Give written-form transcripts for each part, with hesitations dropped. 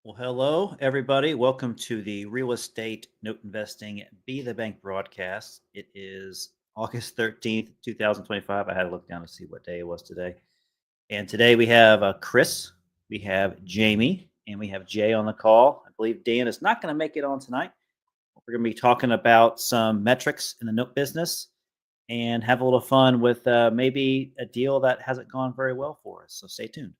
Well, hello, everybody. Welcome to the Real Estate Note Investing Be the Bank broadcast. It is August 13th, 2025. I had to look down to see what day it was today. And today we have Chris, we have Jamie, and we have Jay on the call. I believe Dan is not going to make it on tonight. We're going to be talking about some metrics in the note business and have a little fun with maybe a deal that hasn't gone very well for us. So stay tuned.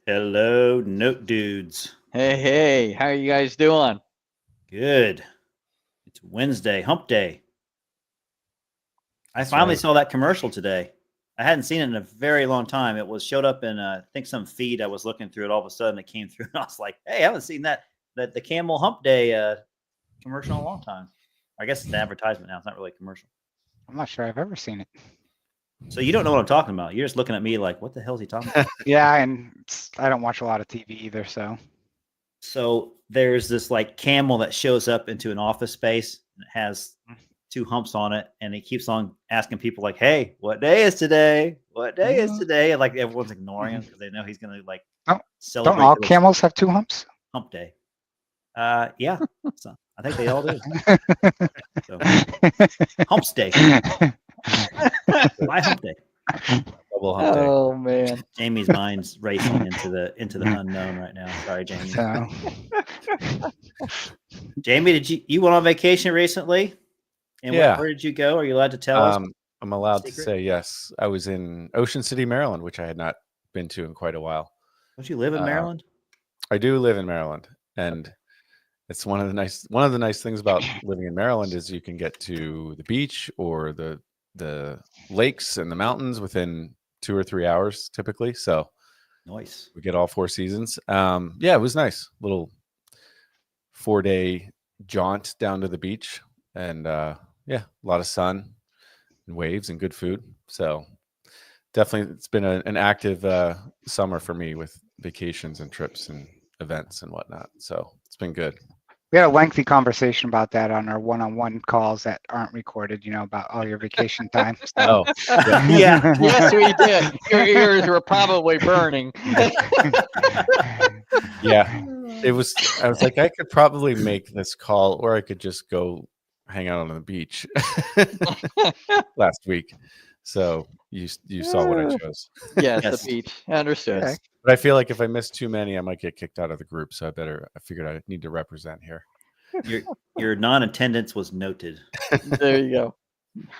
Hello, note dudes. Hey, how are you guys doing? Good. It's Wednesday, hump day. I finally saw that commercial today. I hadn't seen it in a very long time. It showed up in, I think, some feed. I was looking through it. All of a sudden, it came through, and I was like, hey, I haven't seen that the Camel Hump Day commercial in a long time. I guess it's an advertisement now. It's not really a commercial. I'm not sure I've ever seen it. So you don't know what I'm talking about. You're just looking at me like, what the hell is he talking about? Yeah, and I don't watch a lot of TV either, so. So there's this like camel that shows up into an office space. And it has two humps on it, and he keeps on asking people like, hey, what day is today? What day is today? And like everyone's ignoring him because they know he's going to like celebrate. Don't all camels have two humps? Hump day. Yeah. So I think they all do. So, humps day. My hump day. Double hump day. Oh man, Jamie's mind's racing into the unknown right now. Sorry, Jamie. So. Jamie, did you went on vacation recently? And yeah. Where did you go? Are you allowed to tell us? I'm allowed to say yes. I was in Ocean City, Maryland, which I had not been to in quite a while. Don't you live in Maryland? I do live in Maryland, and it's one of the nice things about living in Maryland is you can get to the beach or the lakes and the mountains within 2 or 3 hours typically. So nice. We get all 4 seasons. Yeah, it was nice. Little 4-day jaunt down to the beach, and yeah, a lot of sun and waves and good food. So definitely it's been an active summer for me with vacations and trips and events and whatnot. So it's been good. We had a lengthy conversation about that on our one-on-one calls that aren't recorded, about all your vacation time. Oh, yeah. Yes, we did. Your ears were probably burning. Yeah, I was like, I could probably make this call, or I could just go hang out on the beach last week. So you saw what I chose. Yes, the beach. I understood. Okay. But I feel like if I miss too many, I might get kicked out of the group. So I figured I need to represent here. Your non-attendance was noted. There you go.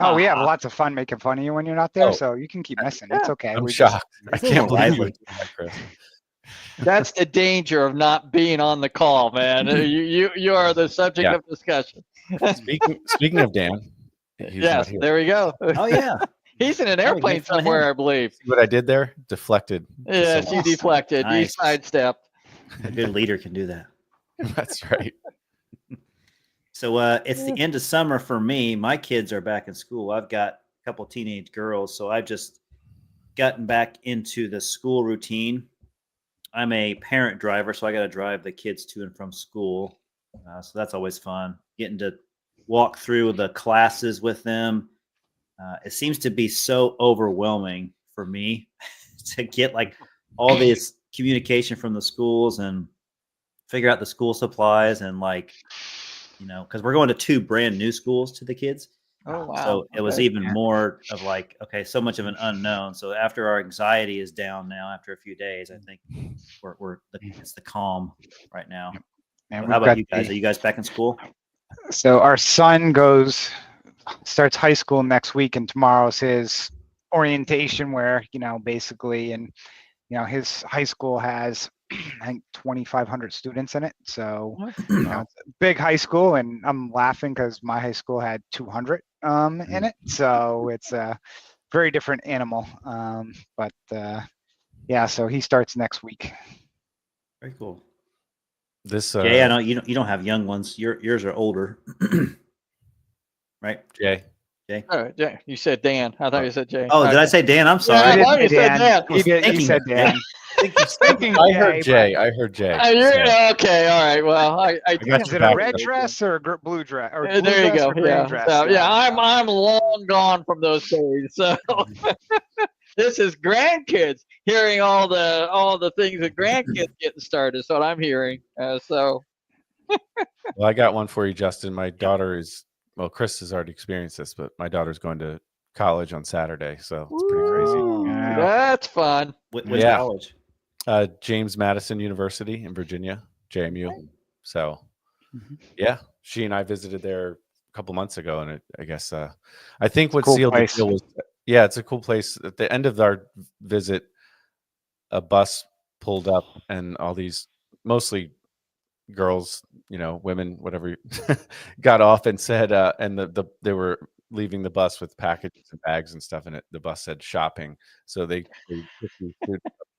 Oh, we have lots of fun making fun of you when you're not there, so you can keep missing. It's okay. I'm shocked. I can't believe you. That's the danger of not being on the call, man. You are the subject of discussion. Speaking of Dan. Yes, there we go. Oh yeah. He's in an airplane somewhere, I believe. See what I did there? Deflected. Yes, you deflected. Nice. You sidestepped. A good leader can do that. That's right. So it's the end of summer for me. My kids are back in school. I've got a couple teenage girls, so I've just gotten back into the school routine. I'm a parent driver, so I got to drive the kids to and from school. So that's always fun. Getting to walk through the classes with them. It seems to be so overwhelming for me to get like all this communication from the schools and figure out the school supplies and like, because we're going to 2 brand new schools to the kids. Oh wow. So it was Okay. even more of like, okay, so much of an unknown. So after our anxiety is down now, after a few days, I think it's the calm right now. And How about you guys? Are you guys back in school? So our son starts high school next week, and tomorrow's his orientation where, basically, and, his high school has, I think, 2,500 students in it. So, it's a big high school, and I'm laughing because my high school had 200 in it. So it's a very different animal. But yeah, so he starts next week. Very cool. This Jay, I know you don't have young ones. Yours are older, right? Jay. Oh, Jay. You said Dan. I thought you said Jay. Oh, did I say Dan? I'm sorry. Yeah, I He thought didn't you say said Dan. Dan. He said Dan. Thinking I heard Jay, Jay. I heard Jay. You're, okay, all right. Well, I got Is your it a back, red though. dress or a blue dress? Or blue there you dress go. or green Yeah. dress? So, yeah, I'm long gone from those days. So this is grandkids hearing all the things that grandkids getting started. Is what I'm hearing. So Well, I got one for you, Justin. My daughter is, well, Chris has already experienced this, but my daughter's going to college on Saturday, so it's pretty crazy. Oh, Yeah. that's fun. Which Yeah. college? James Madison University in Virginia, JMU. So, Mhm. yeah, she and I visited there a couple months ago, and I guess I think what cool sealed place. the deal was, yeah, it's a cool place. At the end of our visit, a bus pulled up, and all these mostly girls, women, whatever, got off and said, and they were leaving the bus with packages and bags and stuff in it. The bus said shopping, so they take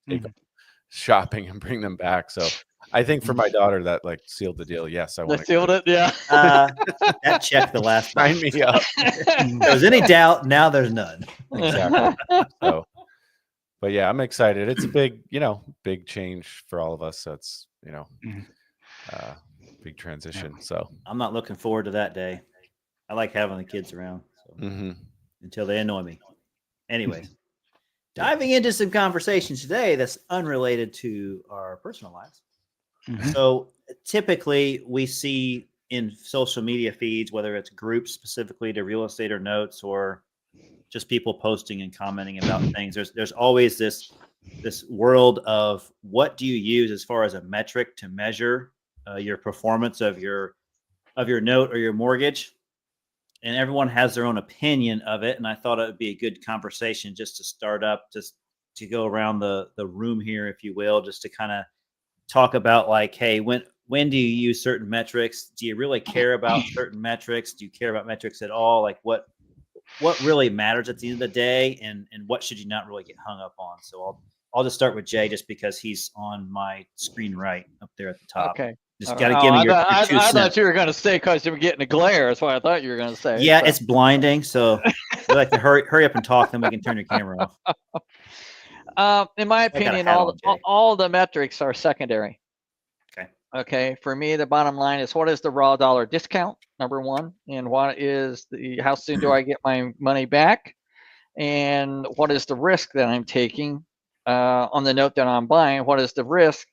Mhm. shopping and bring them back. So I think for my daughter that like sealed the deal. Yes, I They want to sealed it. Yeah. That checked the last sign box. me up. If there was any doubt, now there's none. Exactly. So, but yeah, I'm excited. It's a big change for all of us. So it's Mhm. big transition. So I'm not looking forward to that day. I like having the kids around until they annoy me. Anyways, diving into some conversations today that's unrelated to our personal lives. Mhm. So typically we see in social media feeds, whether it's groups specifically to real estate or notes, or just people posting and commenting about things. There's always this world of what do you use as far as a metric to measure your performance of your note or your mortgage, and everyone has their own opinion of it. And I thought it would be a good conversation just to start up, just to go around the room here, if you will, just to kind of talk about like, hey, when do you use certain metrics? Do you really care about certain metrics? Do you care about metrics at all? Like what really matters at the end of the day, and what should you not really get hung up on? So I'll just start with Jay, just because he's on my screen right up there at the top. Okay. Just got to give me your 2 I cents. thought you were going to say because you were getting a glare. That's what I thought you were going to say. Yeah, so. it's blinding. So we like to hurry up and talk, then we can turn your camera off. In my I got a opinion, hat on, Jay. all the metrics are secondary. Okay. Okay. For me, the bottom line is what is the raw dollar discount, number one, and what is how soon do I get my money back, and what is the risk that I'm taking on the note that I'm buying? What is the risk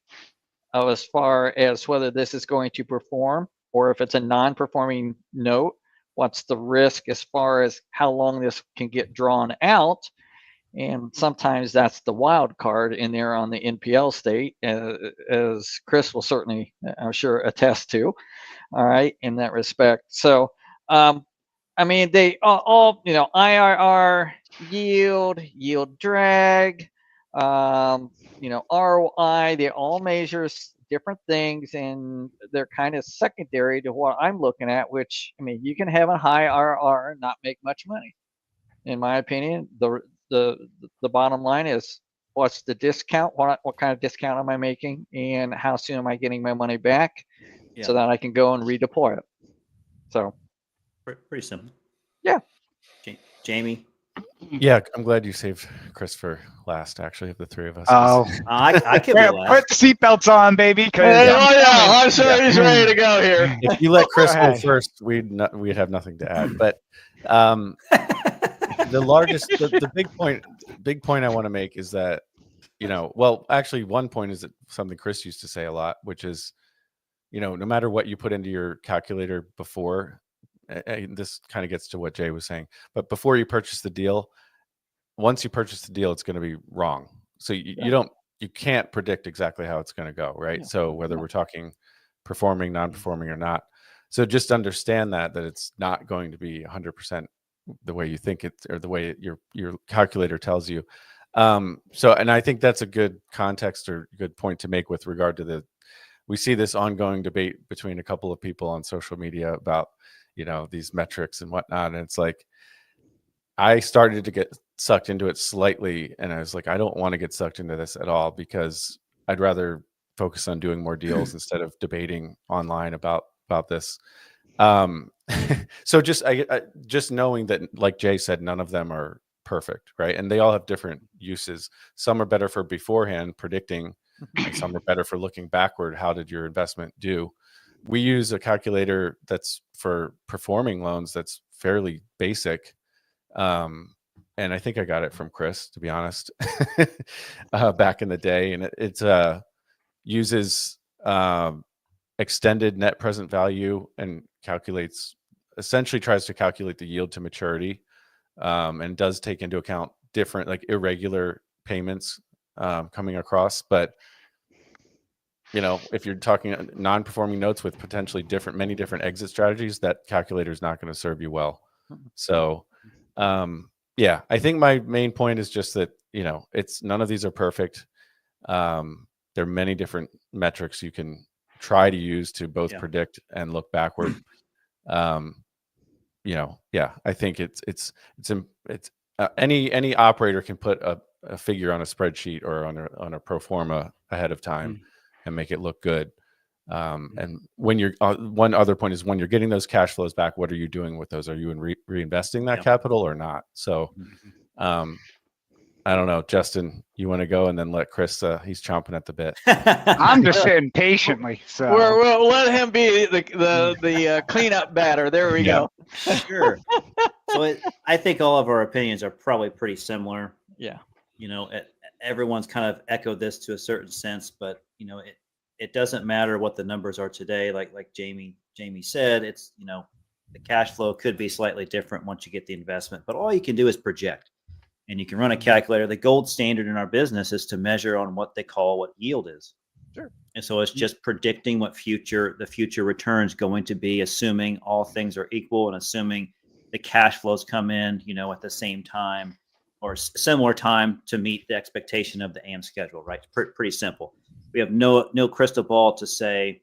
of as far as whether this is going to perform, or if it's a non-performing note, what's the risk as far as how long this can get drawn out? And sometimes that's the wild card in there on the NPL state, as Chris will certainly, I'm sure, attest to. All right, in that respect. So, I mean, they all IRR, yield drag, ROI. They all measure different things, and they're kind of secondary to what I'm looking at. Which, I mean, you can have a high IRR and not make much money. In my opinion, the bottom line is what's the discount? What kind of discount am I making, and how soon am I getting my money back, so that I can go and redeploy it? So Pretty simple. Yeah. Jamie. Yeah, I'm glad you saved Chris for last. Actually, of the three of us. Oh, I could be yeah, last. put the seatbelts on, baby. Hey, Because oh yeah, I'm sure he's ready to go here. If you let Chris go ahead. first, we'd have nothing to add. But the big point I want to make is that, well, actually, one point is that something Chris used to say a lot, which is, no matter what you put into your calculator before, and this kind of gets to what Jay was saying, but before you purchase the deal, once you purchase the deal, it's going to be wrong. So you can't predict exactly how it's going to go, right? Yeah. So whether we're talking performing, non-performing, or not, so just understand that it's not going to be 100% the way you think it, or the way your calculator tells you. And I think that's a good context or good point to make with regard to we see this ongoing debate between a couple of people on social media about, these metrics and whatnot. And it's like, I started to get sucked into it slightly, and I was like, I don't want to get sucked into this at all, because I'd rather focus on doing more deals instead of debating online about this. So just knowing that, like Jay said, none of them are perfect, right? And they all have different uses. Some are better for beforehand predicting, and some are better for looking backward. How did your investment do? We use a calculator that's for performing loans that's fairly basic. And I think I got it from Chris, to be honest, back in the day. And it uses extended net present value and essentially tries to calculate the yield to maturity, and does take into account different, like, irregular payments coming across. But if you're talking non-performing notes with potentially many different exit strategies, that calculator is not going to serve you well. So yeah, I think my main point is just that, it's none of these are perfect. There are many different metrics you can try to use to both predict and look backward. Yeah, I think it's any operator can put a figure on a spreadsheet or on a pro forma ahead of time and make it look good. And when you're one other point is, when you're getting those cash flows back, what are you doing with those? Are you reinvesting that capital or not? So I don't know, Justin, you want to go and then let Chris, he's chomping at the bit. I'm just sitting patiently. So We'll let him be the cleanup batter. There we go. Sure. So I think all of our opinions are probably pretty similar. Yeah. Everyone's kind of echoed this to a certain sense, but it doesn't matter what the numbers are today. Like Jamie said, it's the cash flow could be slightly different once you get the investment, but all you can do is project. And you can run a calculator. The gold standard in our business is to measure on what they call what yield is. Sure. And so it's just predicting what the future return is going to be, assuming all things are equal and assuming the cash flows come in, at the same time or similar time to meet the expectation of the AM schedule, right? It's pretty simple. We have no crystal ball to say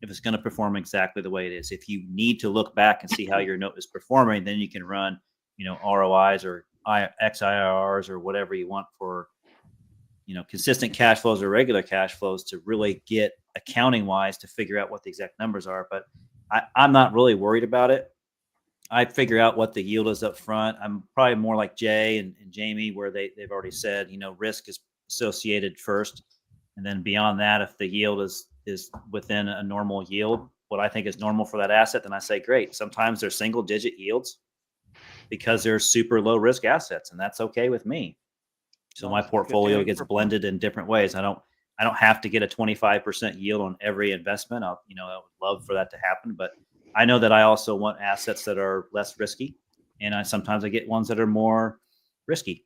if it's going to perform exactly the way it is. If you need to look back and see how your note is performing, then you can run, ROIs or XIRRs or whatever you want for, consistent cash flows or regular cash flows to really get accounting wise to figure out what the exact numbers are. But I'm not really worried about it. I figure out what the yield is up front. I'm probably more like Jay and Jamie, where they've already said, risk is associated first. And then beyond that, if the yield is within a normal yield, what I think is normal for that asset, then I say, great. Sometimes they're single digit yields because they're super low risk assets, and that's okay with me. So my portfolio gets blended in different ways. I don't have to get a 25% yield on every investment. I would love for that to happen, but I know that I also want assets that are less risky, and sometimes I get ones that are more risky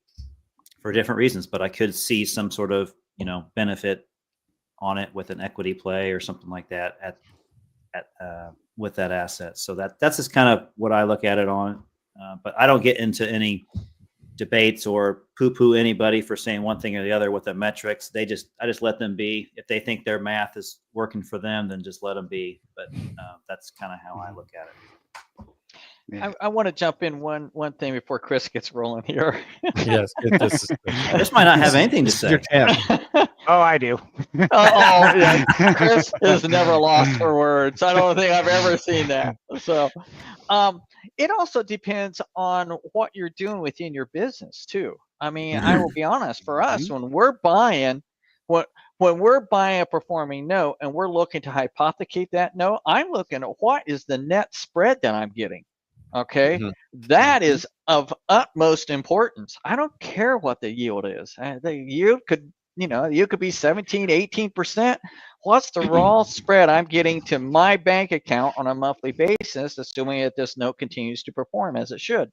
for different reasons. But I could see some sort of benefit on it with an equity play or something like that with that asset. So that's just kind of what I look at it on. But I don't get into any debates or poo-poo anybody for saying one thing or the other with the metrics. I just let them be. If they think their math is working for them, then just let them be. But that's kind of how I look at it. Yeah. I want to jump in one thing before Chris gets rolling here. Yes, get this. Chris might not have anything to This is your say. chance. Oh, I do. Oh, yeah. Chris is never lost for words. I don't think I've ever seen that. So, it also depends on what you're doing within your business too. I mean, I will be honest. For us, when we're buying, when we're buying a performing note and we're looking to hypothecate that note, I'm looking at what is the net spread that I'm getting. Okay, Mhm. that is of utmost importance. I don't care what the yield is. The yield could, you could be 17, 18%. What's the raw spread I'm getting to my bank account on a monthly basis, assuming that this note continues to perform as it should?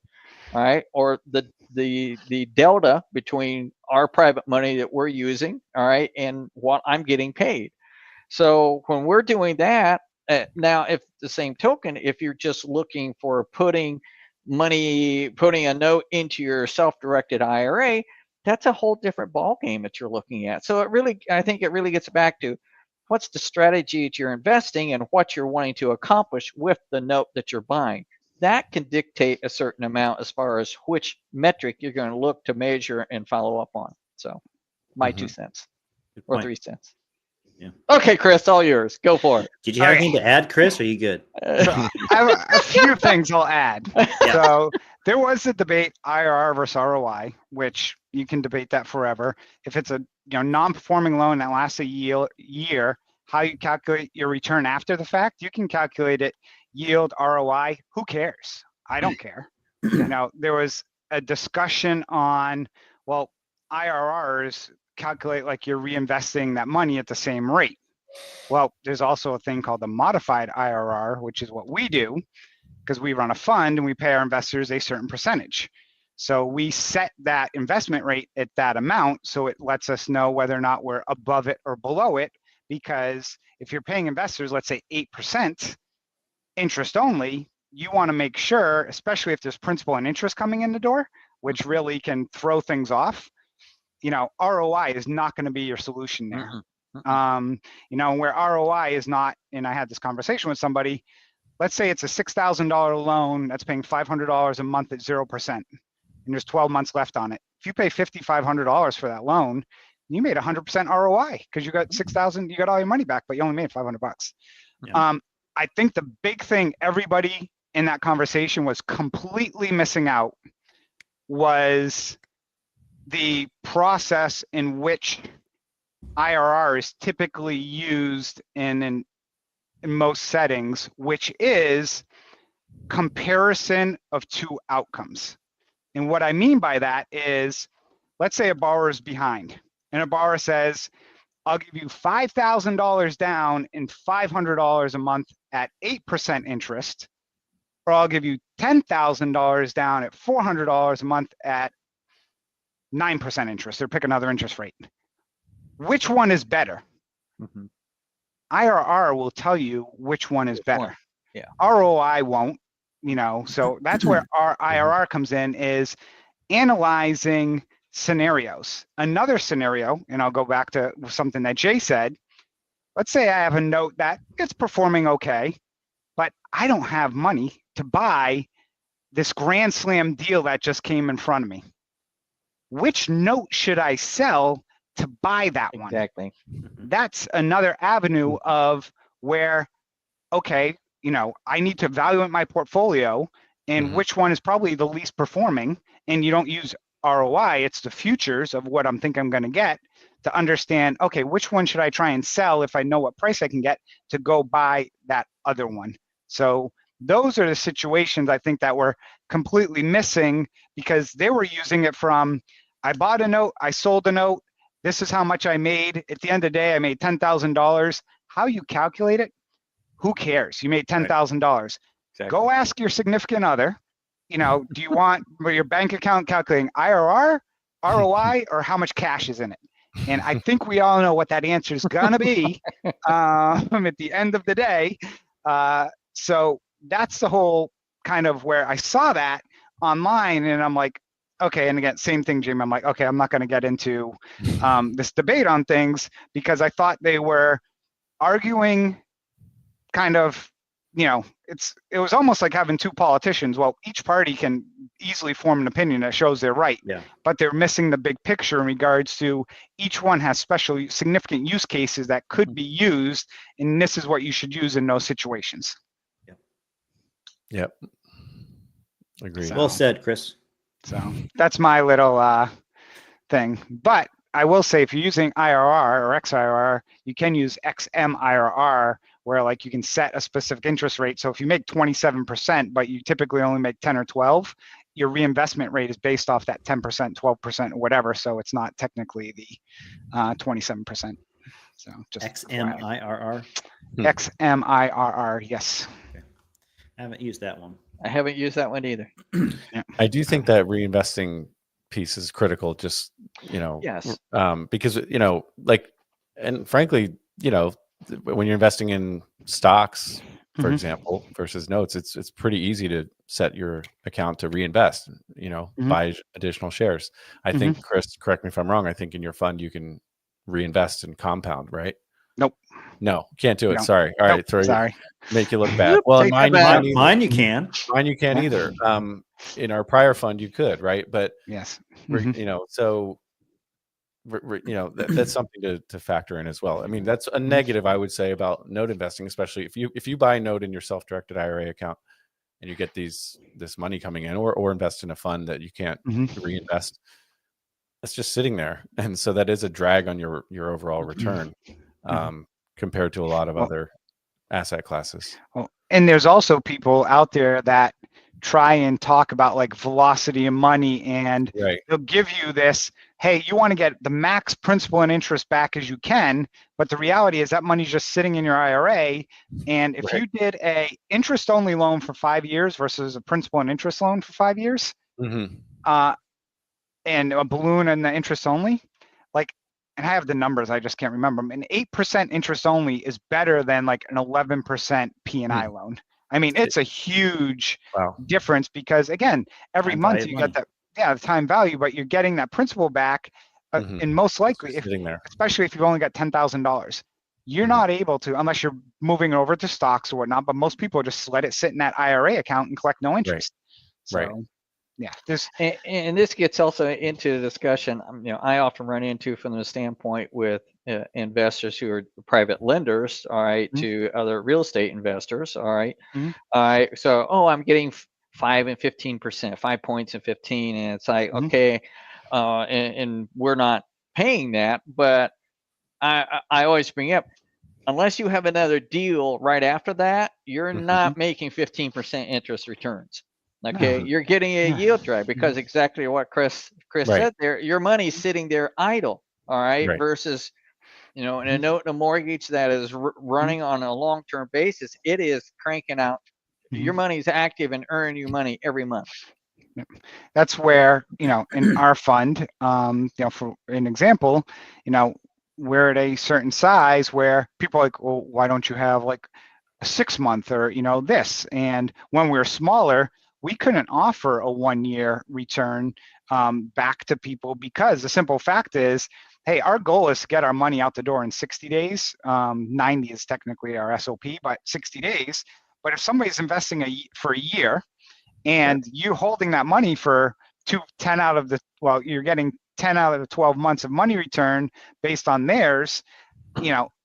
All right, or the delta between our private money that we're using, all right, and what I'm getting paid. So when we're doing that, now, if the same token, if you're just looking for putting a note into your self-directed IRA, that's a whole different ball game that you're looking at. So I think it really gets back to what's the strategy that you're investing and what you're wanting to accomplish with the note that you're buying. That can dictate a certain amount as far as which metric you're going to look to measure and follow up on. So my 2 cents Good or point. 3 cents. Yeah. Okay, Chris, all yours. Go for it. Did you have Okay. anything to add, Chris? Or are you good? I have a few things I'll add. Yeah. So there was a debate, IRR versus ROI, which you can debate that forever. If it's a non-performing loan that lasts a year, how you calculate your return after the fact, you can calculate it yield, ROI. Who cares? I don't care. There was a discussion on, well, IRRs calculate like you're reinvesting that money at the same rate. Well, there's also a thing called the modified IRR, which is what we do because we run a fund and we pay our investors a certain percentage. So we set that investment rate at that amount, so it lets us know whether or not we're above it or below it. Because if you're paying investors, let's say 8% interest only, you want to make sure, especially if there's principal and interest coming in the door, which really can throw things off, ROI is not going to be your solution there. Where ROI is not, and I had this conversation with somebody, let's say it's a $6,000 loan that's paying $500 a month at 0%, and there's 12 months left on it. If you pay $5,500 for that loan, you made 100% ROI because you got 6,000, you got all your money back, but you only made $500. Yeah. I think the big thing everybody in that conversation was completely missing out was the process in which IRR is typically used in most settings, which is comparison of two outcomes. And what I mean by that is, let's say a borrower is behind and a borrower says, I'll give you $5,000 down and $500 a month at 8% interest, or I'll give you $10,000 down at $400 a month at 9% interest, or pick another interest rate. Which one is better? Mhm. IRR will tell you which one is better. Yeah. ROI won't, so that's where our IRR comes in, is analyzing scenarios. Another scenario, and I'll go back to something that Jay said, let's say I have a note that it's performing okay, but I don't have money to buy this grand slam deal that just came in front of me. Which note should I sell to buy that one? Exactly. That's another avenue of where, okay, I need to evaluate my portfolio and which one is probably the least performing, and you don't use ROI, it's the futures of what I'm thinking I'm going to get to understand, okay, which one should I try and sell if I know what price I can get to go buy that other one. So those are the situations I think that were completely missing because they were using it from, I bought a note, I sold a note, this is how much I made. At the end of the day, I made $10,000. How you calculate it, who cares? You made $10,000. Exactly. Go ask your significant other, do you want your bank account calculating IRR, ROI, or how much cash is in it? And I think we all know what that answer is going to be at the end of the day. So that's the whole kind of where I saw that online, and I'm like, okay, and again, same thing, Jim. I'm like, okay, I'm not going to get into this debate on things because I thought they were arguing kind of it was almost like having two politicians. Well, each party can easily form an opinion that shows they're right, but they're missing the big picture in regards to each one has special significant use cases that could be used, and this is what you should use in those situations. Yep. Agreed. Well said, Chris. So that's my little thing. But I will say, if you're using IRR or XIRR, you can use XMIRR, where like you can set a specific interest rate. So if you make 27%, but you typically only make 10 or 12, your reinvestment rate is based off that 10%, 12%, or whatever. So it's not technically the 27%. So just XMIRR. XMIRR, yes. Okay. I haven't used that one. I haven't used that one either. I do think that reinvesting piece is critical. Just Yes. Because like, and frankly, when you're investing in stocks, for example, versus notes, it's pretty easy to set your account to reinvest. Buy additional shares. I think, Chris, correct me if I'm wrong. I think in your fund you can reinvest and compound, right? Nope. No, can't do it. No. Sorry. All right, Sorry. Make you look bad. Well, mine you can. Mine you can't either. In our prior fund you could, right? But yes, so that's something to factor in as well. I mean, that's a negative I would say about note investing, especially if you buy a note in your self-directed IRA account and you get this money coming in, or invest in a fund that you can't reinvest. It's just sitting there, and so that is a drag on your overall return compared to a lot of other asset classes. Well, and there's also people out there that try and talk about like velocity of money, and they'll give you this, hey, you want to get the max principal and interest back as you can, but the reality is that money's just sitting in your IRA. And if you did a interest only loan for 5 years versus a principal and interest loan for 5 years, and a balloon and the interest only, and I have the numbers, I just can't remember them. An 8% interest only is better than like an 11% P&I loan. I mean, it's a huge difference, because again, every month you get that, the time value, but you're getting that principal back, and most likely, especially if you've only got $10,000, you're not able to, unless you're moving it over to stocks or whatnot. But most people just let it sit in that IRA account and collect no interest. Yeah, and this gets also into the discussion. I often run into from the standpoint with investors who are private lenders, all right, to other real estate investors, all right. All right, so I'm getting 5 and 15%, 5 points and 15, and it's like okay, and we're not paying that, but I always bring up, unless you have another deal right after that, you're not making 15% interest returns. Okay, you're getting a yield drag, because exactly what Chris said there, your money's sitting there idle, all right, versus, in a note and a mortgage that is running on a long-term basis, it is cranking out. Your money's active and earning you money every month. That's where, in our fund, for an example, we're at a certain size where people are like, well, why don't you have like a 6 month or, this? And when we're smaller, we couldn't offer a 1 year return back to people, because the simple fact is, hey, our goal is to get our money out the door in 60 days. 90 is technically our SOP, but 60 days. But if somebody's investing for a year, and you holding that money for you're getting 10 out of the 12 months of money return based on theirs,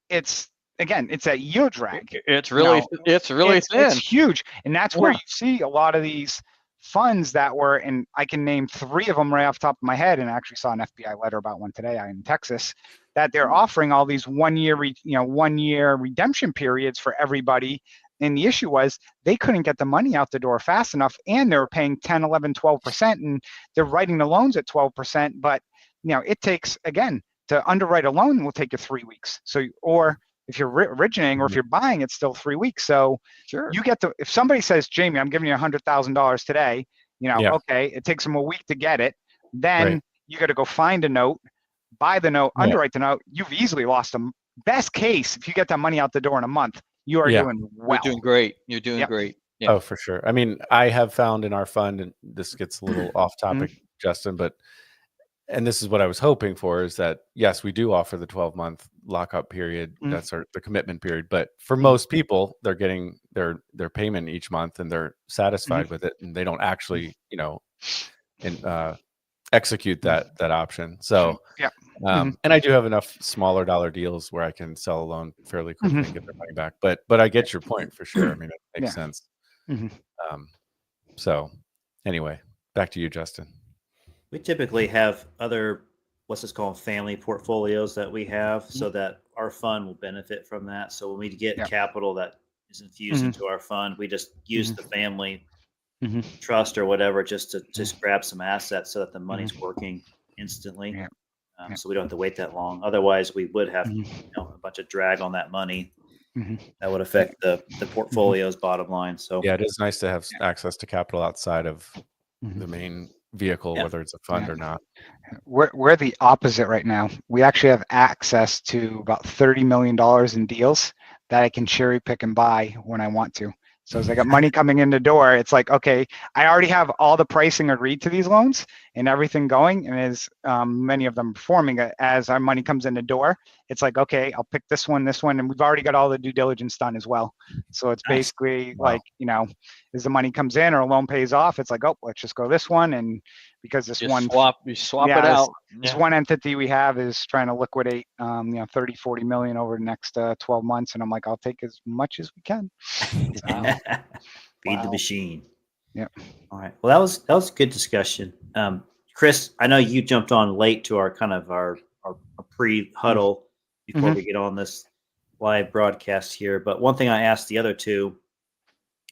it's a yield drag. It's really thin. It's huge. And that's where you see a lot of these funds that were, and I can name 3 of them right off the top of my head, and I actually saw an FBI letter about one today in Texas, that they're offering all these 1 year, 1 year redemption periods for everybody. And the issue was they couldn't get the money out the door fast enough, and they were paying 10, 11, 12%, and they're writing the loans at 12%. But, it takes, again, to underwrite a loan will take you 3 weeks. So, or if you're originating or if you're buying, it's still 3 weeks. So you get if somebody says, Jamie, I'm giving you $100,000 today, okay, it takes them a week to get it. Then you got to go find a note, buy the note, underwrite the note. You've easily lost them. Best case, if you get that money out the door in a month, you are doing well. You're doing great. You're doing great. Yeah. Oh, for sure. I mean, I have found in our fund, and this gets a little off topic, Justin, but and this is what I was hoping for, is that yes, we do offer the 12-month lockup period. Mm. That's the commitment period. But for most people, they're getting their payment each month and they're satisfied with it, and they don't actually, execute that option. So Yeah. and I do have enough smaller dollar deals where I can sell a loan fairly quickly and get their money back. But I get your point for sure. I mean, it makes sense. So anyway, back to you, Justin. We typically have other, what's this called, family portfolios that we have, so that our fund will benefit from that. So when we get capital that is infused into our fund, we just use the family trust or whatever just to just grab some assets so that the money's working instantly. So we don't have to wait that long. Otherwise, we would have a bunch of drag on that money. That would affect the portfolio's bottom line. So yeah, it is nice to have access to capital outside of the main vehicle, whether it's a fund or not. We're the opposite right now. We actually have access to about $30 million in deals that I can cherry pick and buy when I want to. So as I got money coming in the door, it's like, okay, I already have all the pricing agreed to these loans and everything going, and as many of them performing, as our money comes in the door, it's like, okay, I'll pick this one, and we've already got all the due diligence done as well. So it's basically like, as the money comes in or a loan pays off, it's like, oh, let's just go this one, and because this Just one swap it out. This one entity we have is trying to liquidate 30, 40 million over the next 12 months, and I'm like, I'll take as much as we can. Feed the machine. Yeah. All right. Well, that was a good discussion. Chris, I know you jumped on late to our kind of our pre-huddle before we get on this live broadcast here. But one thing I asked the other two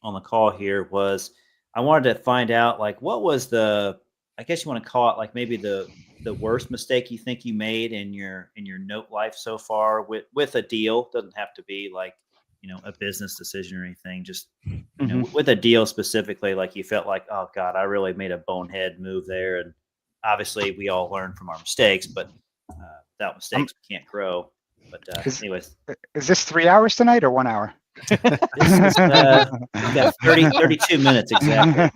on the call here was I wanted to find out, like, what was I guess you want to call it, like, maybe the worst mistake you think you made in your note life so far with a deal. Doesn't have to be like, a business decision or anything, just with a deal specifically, like you felt like, oh God, I really made a bonehead move there. And obviously we all learn from our mistakes, but without mistakes, we can't grow. But anyways. Is this 3 hours tonight or 1 hour? This is, we got 32 minutes exactly.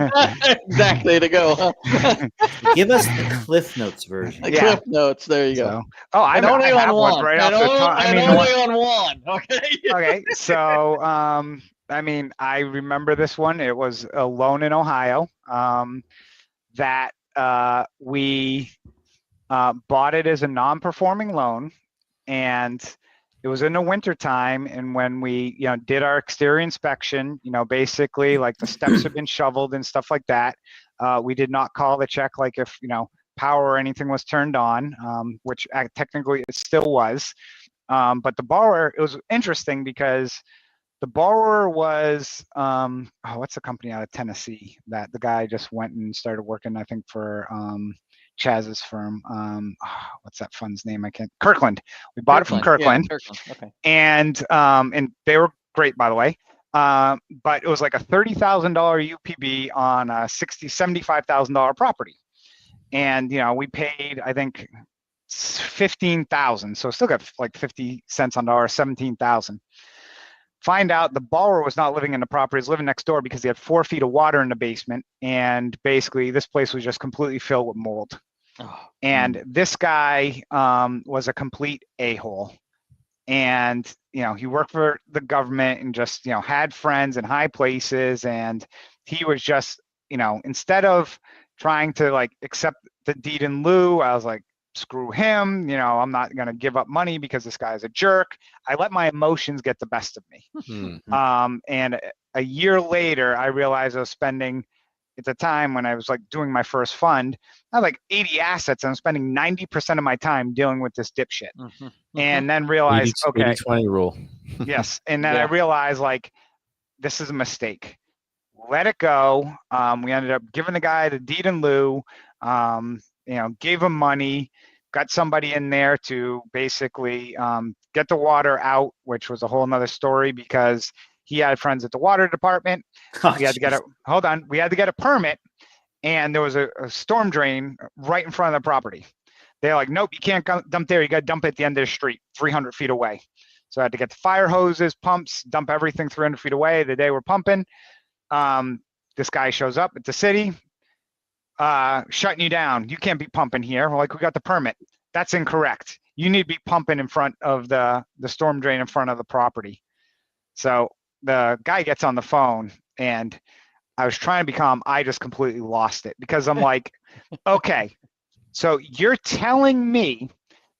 Exactly to go. Huh? Give us the Cliff Notes version. Cliff Notes. There you go. I only have on one. Right off the top. Only on one. Okay. Okay. So, I remember this one. It was a loan in Ohio that we bought it as a non-performing loan, and it was in the winter time, and when we, did our exterior inspection, basically like the steps have been shoveled and stuff like that. We did not call the check, like if, power or anything was turned on, which technically it still was. But the borrower, it was interesting because the borrower was, what's the company out of Tennessee that the guy just went and started working, I think, for Chaz's firm. What's that fund's name? Kirkland. We bought it from Kirkland. Yeah, Kirkland. Okay. And they were great, by the way. But it was like a $30,000 UPB on a $75,000 property. And, we paid, I think, $15,000. So still got like 50 cents on dollar, 17,000. Find out the borrower was not living in the property, he was living next door because he had 4 feet of water in the basement. And basically this place was just completely filled with mold. And this guy was a complete a-hole. And, he worked for the government and just, had friends in high places. And he was just, instead of trying to like accept the deed in lieu, I was like, screw him, I'm not going to give up money because this guy's a jerk. I let my emotions get the best of me. And a year later, I realized I was spending, at the time when I was like doing my first fund, I had like 80 assets and I'm spending 90% of my time dealing with this dipshit. And then realized, 80-20 rule. Yes. And then I realized, like, this is a mistake. Let it go. We ended up giving the guy the deed in lieu, gave him money, got somebody in there to basically get the water out, which was a whole nother story because he had friends at the water department. We had to get we had to get a permit, and there was a storm drain right in front of the property. They're like, nope, you can't dump there. You got to dump it at the end of the street, 300 feet away. So I had to get the fire hoses, pumps, dump everything 300 feet away. The day we're pumping, this guy shows up at the city. shutting you down. You can't be pumping here. We're like, we got the permit. That's incorrect. You need to be pumping in front of the storm drain in front of the property. So the guy gets on the phone, and I was trying to be calm. I just completely lost it because I'm like, okay, so you're telling me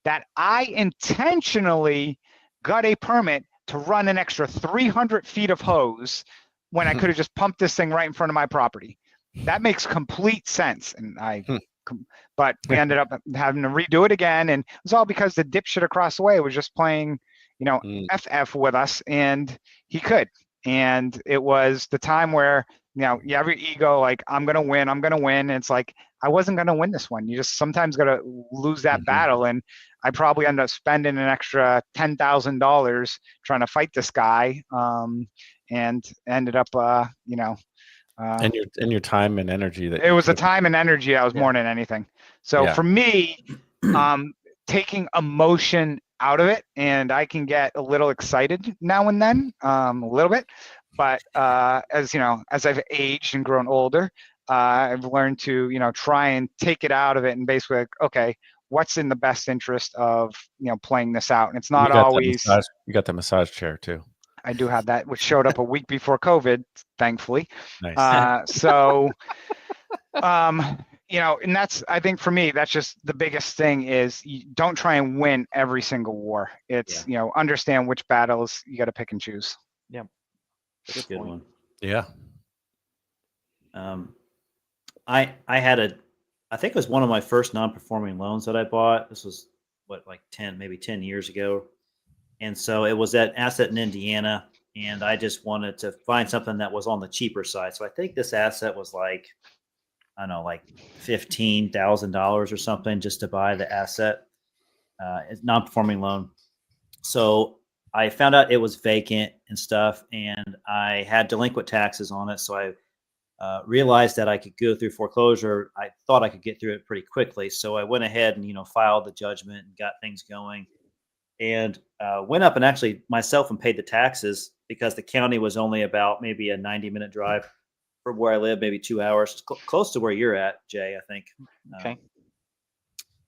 that I intentionally got a permit to run an extra 300 feet of hose when I could have just pumped this thing right in front of my property. That makes complete sense. And but we ended up having to redo it again. And it was all because the dipshit across the way was just playing, FF with us, and he could. And it was the time where, you have your ego, like, I'm going to win. And it's like, I wasn't going to win this one. You just sometimes got to lose that battle. And I probably ended up spending an extra $10,000 trying to fight this guy, and ended up, and your time and energy. It was the time and energy I was more than anything. So for me, taking emotion out of it, and I can get a little excited now and then, a little bit. But as I've aged and grown older, I've learned to, try and take it out of it and basically, like, okay, what's in the best interest of, playing this out? And it's not always. You got the massage chair too. I do have that, which showed up a week before COVID, thankfully. Nice. And that's, I think for me, that's just the biggest thing is you don't try and win every single war. It's, understand which battles you got to pick and choose. Yeah. That's a good one. Yeah. I think it was one of my first non-performing loans that I bought. This was maybe 10 years ago. And so it was that asset in Indiana, and I just wanted to find something that was on the cheaper side. So I think this asset was like $15,000 or something just to buy the asset. It's non-performing loan. So I found out it was vacant and stuff, and I had delinquent taxes on it. So I realized that I could go through foreclosure. I thought I could get through it pretty quickly. So I went ahead and, filed the judgment and got things going, and went up and actually myself and paid the taxes because the county was only about maybe a 90-minute drive from where I live, maybe 2 hours, close to where you're at, Jay, I think. Okay.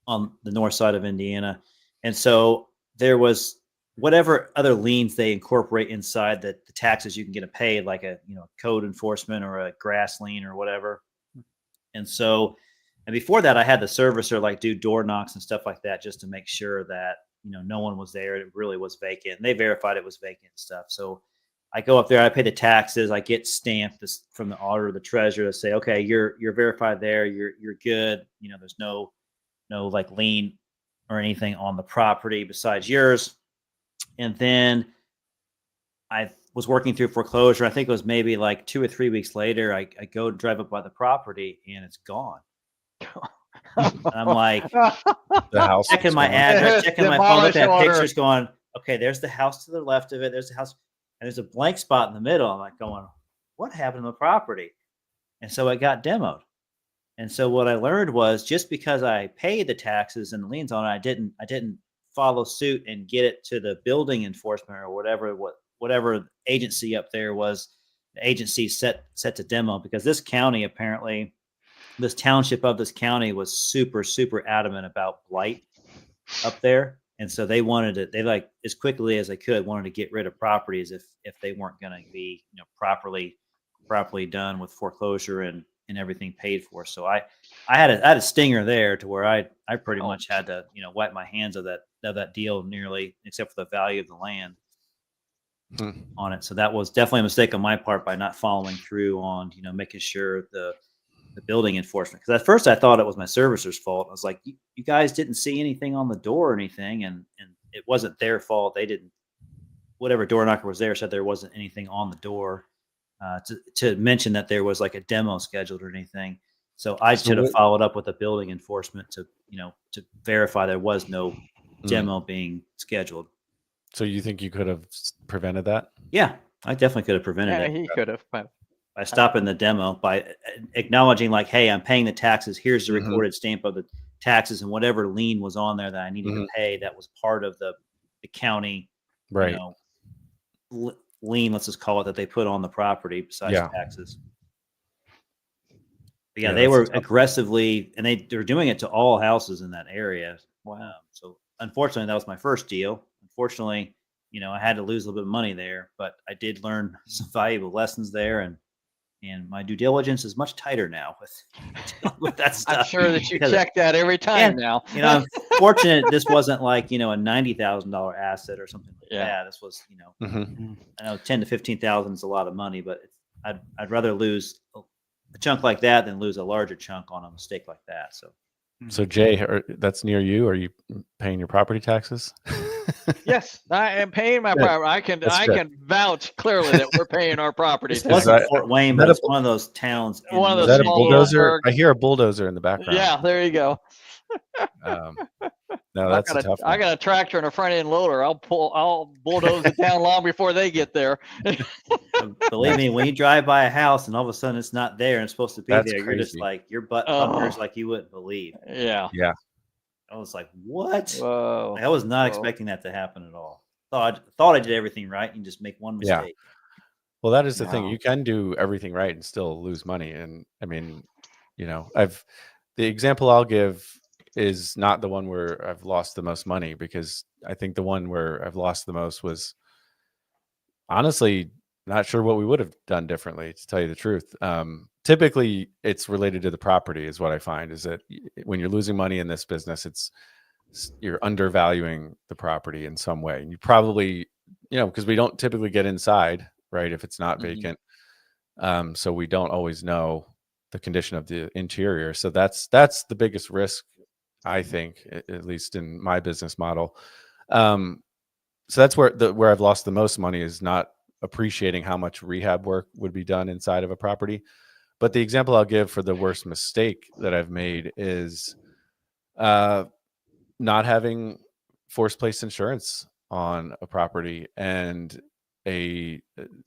On the north side of Indiana. And so there was whatever other liens they incorporate inside the taxes you can get paid, like a code enforcement or a grass lien or whatever. And so, and before that, I had the servicer do door knocks and stuff like that just to make sure that no one was there. It really was vacant, and they verified it was vacant and stuff. So I go up there, I pay the taxes, I get stamped from the auditor, the treasurer, to say, okay, you're verified there, you're good. There's no lien or anything on the property besides yours. And then I was working through foreclosure. I think it was maybe 2 or 3 weeks later. I go drive up by the property and it's gone. And I'm like, The house. checking my address, checking my phone, looking at pictures, going, okay, there's the house to the left of it. There's the house, and there's a blank spot in the middle. I'm like going, what happened to the property? And so it got demoed. And so what I learned was just because I paid the taxes and the liens on it, I didn't follow suit and get it to the building enforcement or whatever agency up there was. The agency set to demo, because this county, apparently, this township of this county was super, super adamant about blight up there. And so they wanted it, as quickly as they could, wanted to get rid of properties if they weren't going to be, properly done with foreclosure and everything paid for. So I had a stinger there to where I pretty much had to, wipe my hands of that deal nearly, except for the value of the land on it. So that was definitely a mistake on my part by not following through on, making sure the building enforcement. Because at first I thought it was my servicer's fault. I was like, you guys didn't see anything on the door or anything, and it wasn't their fault. They didn't. Whatever door knocker was there said there wasn't anything on the door to mention that there was a demo scheduled or anything. So I should have followed up with the building enforcement to verify there was no demo being scheduled. So you think you could have prevented that? Yeah, I definitely could have prevented it. Yeah, he could have. But By stopping the demo, by acknowledging hey, I'm paying the taxes. Here's the recorded stamp of the taxes and whatever lien was on there that I needed to pay. That was part of the county, right? Lien, let's just call it, that they put on the property besides taxes. But yeah, Yeah, they that's a were tough one. aggressively, and they were doing it to all houses in that area. Wow. So unfortunately, that was my first deal. Unfortunately, I had to lose a little bit of money there, but I did learn some valuable lessons there, and my due diligence is much tighter now with dealing with that I'm stuff. sure that you because check that every time and now. I'm fortunate this wasn't like a $90,000 asset or something like Yeah. that. This was Mhm. I know 10 to 15,000 is a lot of money, but I'd rather lose a chunk like that than lose a larger chunk on a mistake like that. So So Jay, that's near you. Are you paying your property taxes? Yes, I am paying my Good. property. That's I good. can vouch clearly that we're paying our property this tax. wasn't I- Fort Wayne, is but that it's one of those towns. In One of Is those that a small little bulldozer? burg. I hear a bulldozer in the background. Yeah, there you go. No, that's a tough I one. got a tractor and a front end loader. I'll bulldoze it down long before they get there. Believe me, when you drive by a house and all of a sudden it's not there and it's supposed to be That's there, you're just crazy. like your butt Oh. puckers like you wouldn't believe. Yeah. Yeah. I was like, what? Whoa. I was not Whoa. expecting that to happen at all. Thought I did everything right and just make one Yeah. mistake. Well, that is the thing. Wow. You can do everything right and still lose money. And I mean, the example I'll give is not the one where I've lost the most money, because I think the one where I've lost the most was honestly not sure what we would have done differently, to tell you the truth. Typically it's related to the property, is what I find, is that when you're losing money in this business, you're undervaluing the property in some way. And you probably, because we don't typically get inside, right, if it's not Mhm. vacant. So we don't always know the condition of the interior. So that's the biggest risk, I think, at least in my business model. So that's where I've lost the most money, is not appreciating how much rehab work would be done inside of a property. But the example I'll give for the worst mistake that I've made is not having forced place insurance on a property. And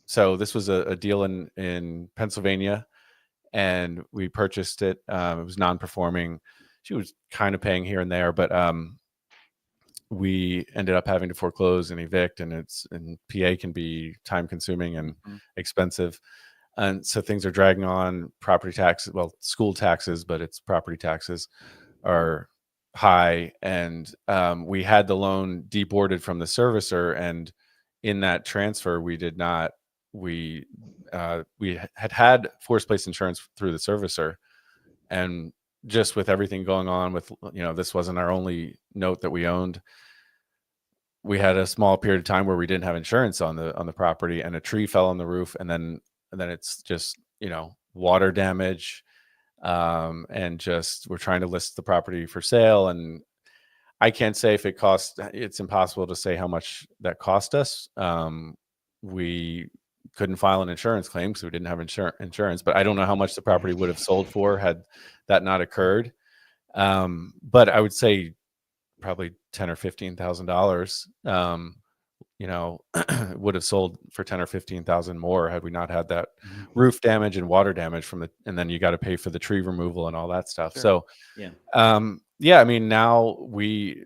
so this was a deal in Pennsylvania, and we purchased it. It was non-performing. She was kind of paying here and there, but we ended up having to foreclose and evict, and PA can be time consuming and expensive. And so things are dragging on. Property taxes, well, school taxes, but it's property taxes, are high. And we had the loan deboarded from the servicer. And in that transfer, we had forced place insurance through the servicer. And just with everything going on with, this wasn't our only note that we owned. We had a small period of time where we didn't have insurance on the property, and a tree fell on the roof, and then it's just, water damage. And just, we're trying to list the property for sale, and I can't say if it's impossible to say how much that cost us. We couldn't file an insurance claim because we didn't have insurance, but I don't know how much the property would have sold for had that not occurred. But I would say probably $10,000 or $15,000, would have sold for 10 or 15,000 more had we not had that roof damage and water damage and then you got to pay for the tree removal and all that stuff. Sure. So, I mean, now we're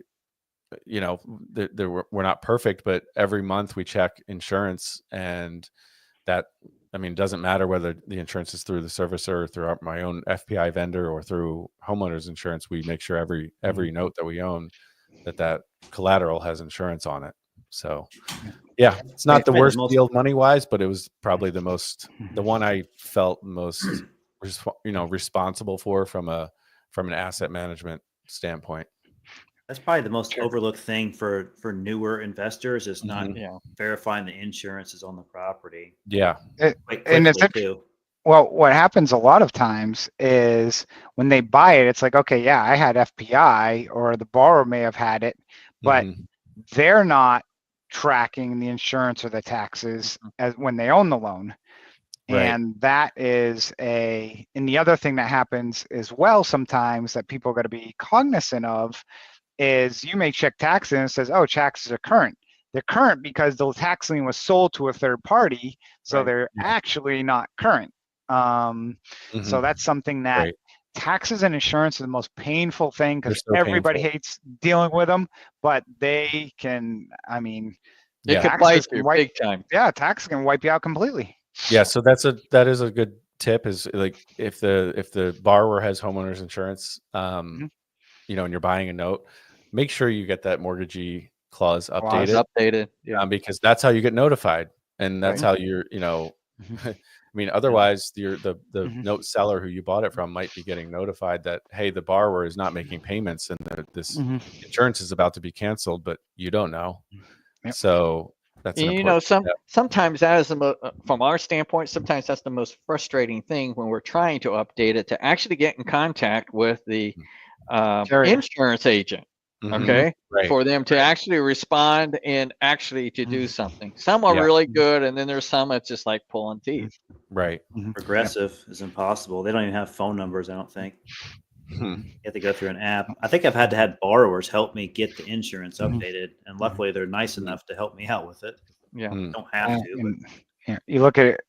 not perfect, but every month we check insurance, and that, I mean, doesn't matter whether the insurance is through the servicer or through my own FPI vendor or through homeowners insurance. We make sure every note that we own, that collateral has insurance on it. So yeah, it's not the worst deal money wise, but it was probably the one I felt most responsible for from an asset management standpoint. That's probably the most overlooked thing for newer investors, is not verifying the insurance is on the property. Yeah. Quite quickly too. Well, what happens a lot of times is when they buy it, it's like, okay, yeah, I had FPI, or the borrower may have had it, but they're not tracking the insurance or the taxes as when they own the loan. Right. And that is and the other thing that happens as well sometimes that people got to be cognizant of is you may check taxes and it says, oh, taxes are current. They're current because the tax lien was sold to a third party, so they're actually not current. So that's something that taxes and insurance are the most painful thing, because everybody hates dealing with them, but they can, I mean, they can bite you big time. Yeah, taxes can wipe you out completely. Yeah, so that is a good tip is like if the borrower has homeowners insurance, Mhm. you know, and you're buying a note, make sure you get that mortgagee clause Clause. updated, Updated. Yeah. because that's how you get notified, and that's Right. how you're, you know, Mhm. I mean, otherwise the Mhm. note seller who you bought it from might be getting notified that, hey, the borrower is not making payments and this Mhm. insurance is about to be canceled, but you don't know. Yep. So that's an And, you know, important step. sometimes that is from our standpoint, sometimes that's the most frustrating thing when we're trying to update it, to actually get in contact with the Carrier. insurance agent. Mhm. Okay. Right. For them to actually respond and actually to do something. Some are Yeah. really good, and then there's some that's just like pulling teeth. Right. Mhm. Progressive is impossible. They don't even have phone numbers, I don't think. Hmm. You have to go through an app. I think I've had to have borrowers help me get the insurance Mhm. updated, and luckily they're nice Mhm. enough to help me out with it. Yeah. Mm. Don't have to, but And, you look at it,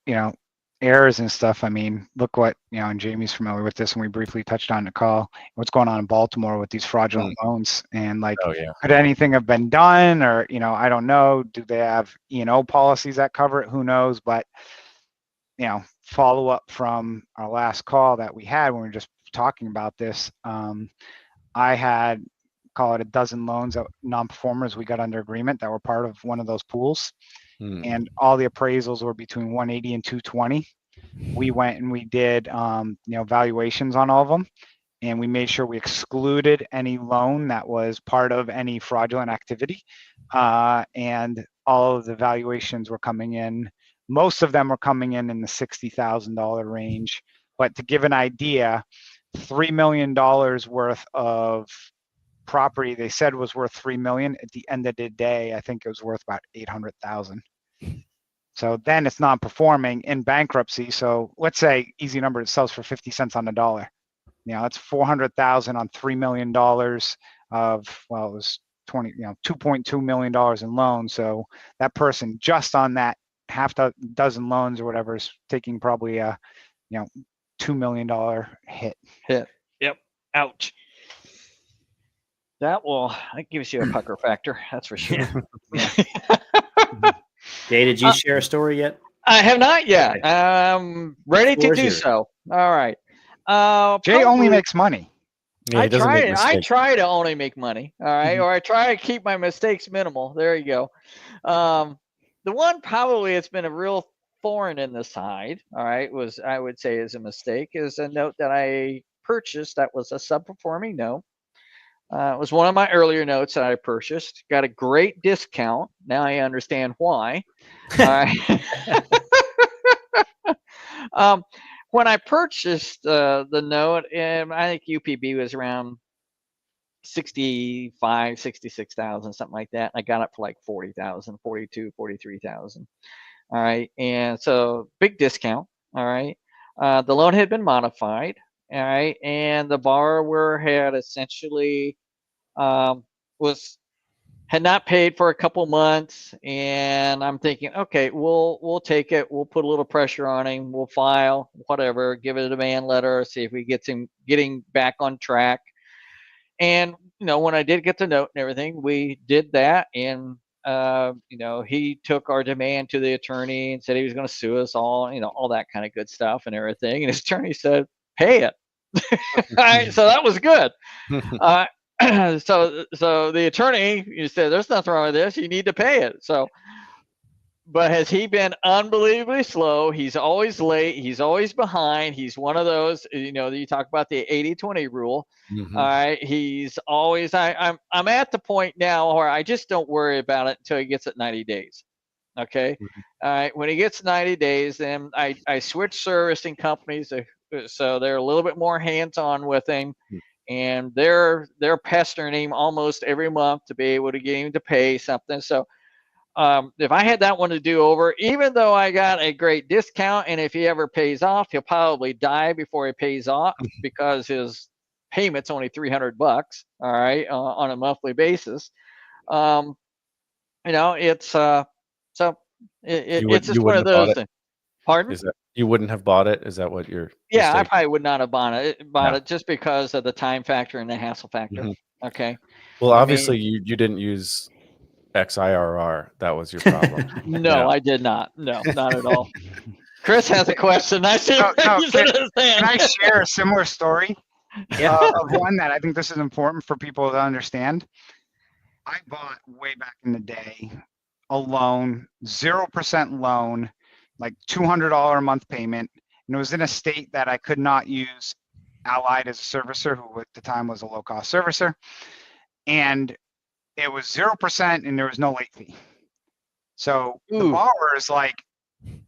errors and stuff. I mean, look what, and Jamie's familiar with this, and we briefly touched on the call, what's going on in Baltimore with these fraudulent loans. And like, Oh yeah. could anything have been done? Or, I don't know. Do they have E&O policies that cover it? Who knows? But, follow up from our last call that we had when we were just talking about this. I had, call it a dozen loans that non-performers we got under agreement that were part of one of those pools. Mm. And all the appraisals were between 180 and 220. We went and we did, valuations on all of them, and we made sure we excluded any loan that was part of any fraudulent activity. And all of the valuations were coming in. Most of them were coming in the $60,000 range. But to give an idea, $3 million worth of property they said was worth $3 million. At the end of the day, I think it was worth about $800,000. So then it's non-performing in bankruptcy. So let's say easy number, it sells for 50 cents on the dollar. That's 400,000 on $3 million of, well, it was $2.2 million in loans. So that person just on that half dozen loans or whatever is taking probably a, $2 million hit. Yep. Ouch. That gives you a pucker factor. That's for sure. yeah. Jay, did you share a story yet? I have not yet. Okay. I'm ready to Floor is do yours. so. All right. Jay only probably- makes money. Yeah, he doesn't make I mistakes. try to only make money. All right. Mhm. Or I try to keep my mistakes minimal. There you go. The one probably it's been a real thorn in the side. All right. I would say is a mistake, is a note that I purchased that was a subperforming note. It was one of my earlier notes that I purchased. Got a great discount. Now I understand why. All right. When I purchased the note, I think UPB was around 65, 66,000, something like that. I got it for like 40,000, 42, 43,000. All right. And so big discount. All right. The loan had been modified. All right. And the borrower had essentially had not paid for a couple months, and I'm thinking, okay, we'll take it. We'll put a little pressure on him. We'll file whatever, give it a demand letter, see if we get him getting back on track. And when I did get the note and everything, we did that, and he took our demand to the attorney and said he was going to sue us all, all that kind of good stuff and everything. And his attorney said, pay it. All right, so that was good. So the attorney said, there's nothing wrong with this. You need to pay it. So, but has he been unbelievably slow? He's always late. He's always behind. He's one of those, you talk about the 80-20 rule. Mhm. All right. He's always, I'm at the point now where I just don't worry about it until he gets it 90 days. Okay. Mhm. All right. When he gets 90 days, then I switch servicing companies. So they're a little bit more hands-on with him. And they're pestering him almost every month to be able to get him to pay something. So if I had that one to do over, even though I got a great discount, and if he ever pays off, he'll probably die before he pays off because his payment's only $300. All right, on a monthly basis. It's so it's just You one of wouldn't have bought those it? things. Pardon? Is that you wouldn't have bought it? Is that what you're? Yeah, I probably would not have bought Yeah. it just because of the time factor and the hassle factor. Mhm. Okay. Well, I mean- obviously you didn't use XIRR. That was your problem. No, Yeah. I did not. No, not at all. Chris has a question. I see. No, He's in his Can I hand. share a similar story Yeah. of one that I think this is important for people to understand? I bought way back in the day a loan, 0% loan, like $200 a month payment, and it was in a state that I could not use Allied as a servicer, who at the time was a low-cost servicer, and it was 0% and there was no late fee. So the Ooh. borrower is like,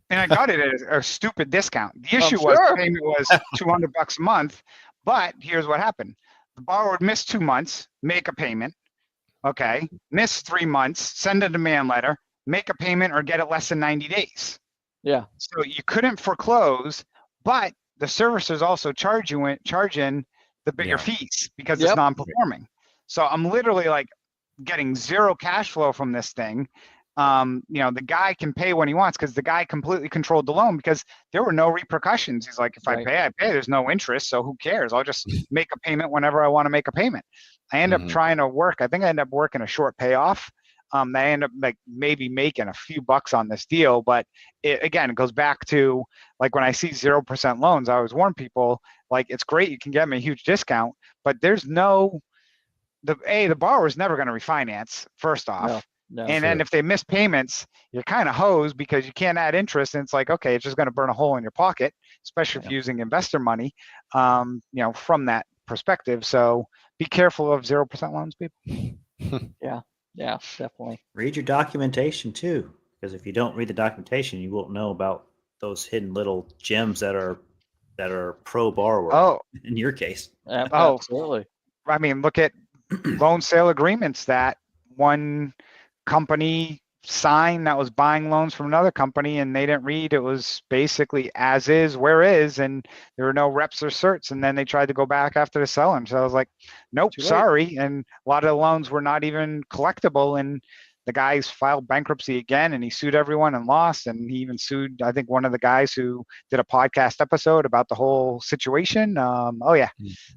and I got it at a stupid discount. The issue was sure. the payment was $200 a month, but here's what happened. The borrower would miss 2 months, make a payment, okay, miss 3 months, send a demand letter, make a payment or get it less than 90 days. Yeah. So you couldn't foreclose, but the servicers also charge in the bigger Yeah. fees because Yep. it's non-performing. So I'm literally like getting zero cash flow from this thing. The guy can pay when he wants because the guy completely controlled the loan because there were no repercussions. He's like, if Right. I pay, there's no interest. So who cares? I'll just make a payment whenever I want to make a payment. I end up trying to work. I think I end up working a short payoff. They end up like maybe making a few bucks on this deal, but it goes back to like when I see 0% loans, I always warn people like, it's great. You can get me a huge discount, but there's the borrower's never going to refinance first off. No, And then if they miss payments, you're kind of hosed because you can't add interest. And it's like, okay, it's just going to burn a hole in your pocket, especially if you're using investor money, from that perspective. So be careful of 0% loans, people. Yeah, definitely. Read your documentation too, because if you don't read the documentation, you won't know about those hidden little gems that are pro borrower. Oh, in your case. Oh. Absolutely. I mean, look at loan sale agreements that one company signed that was buying loans from another company, and they didn't read. It was basically as is, where is, and there were no reps or certs. And then they tried to go back after the seller. So I was like, nope, Too late. sorry. And a lot of the loans were not even collectible. And the guys filed bankruptcy again, and he sued everyone and lost. And he even sued, I think, one of the guys who did a podcast episode about the whole situation.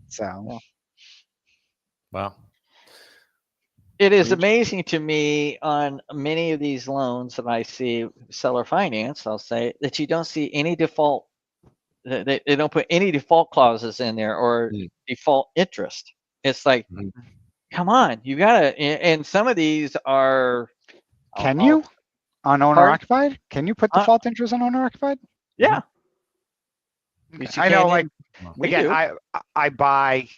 So. Wow. It is amazing to me on many of these loans that I see seller finance, I'll say, that you don't see any default. They don't put any default clauses in there or default interest. It's like, come on, you gotta. And some of these are. Can you on owner occupied? Can you put default interest on owner occupied? Yeah. Okay. I know, like again, do. I buy,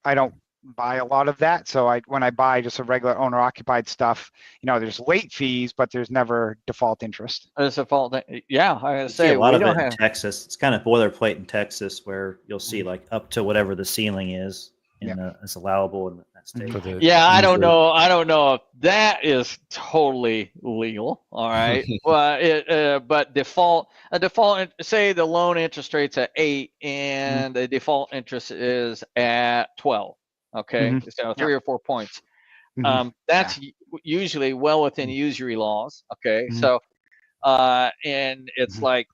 I don't buy a lot of that. So when I buy just a regular owner occupied stuff, there's late fees, but there's never default interest. There's default. Yeah, I gotta You see say a lot we of don't it have. in Texas. It's kind of boilerplate in Texas where you'll see like up to whatever the ceiling is is allowable in that state. Yeah, I don't know. I don't know if that is totally legal. All right, but default, say the loan interest rate's at 8 and the default interest is at 12. Okay, so 3 or 4 points. That's usually well within usury laws. Okay, so and it's like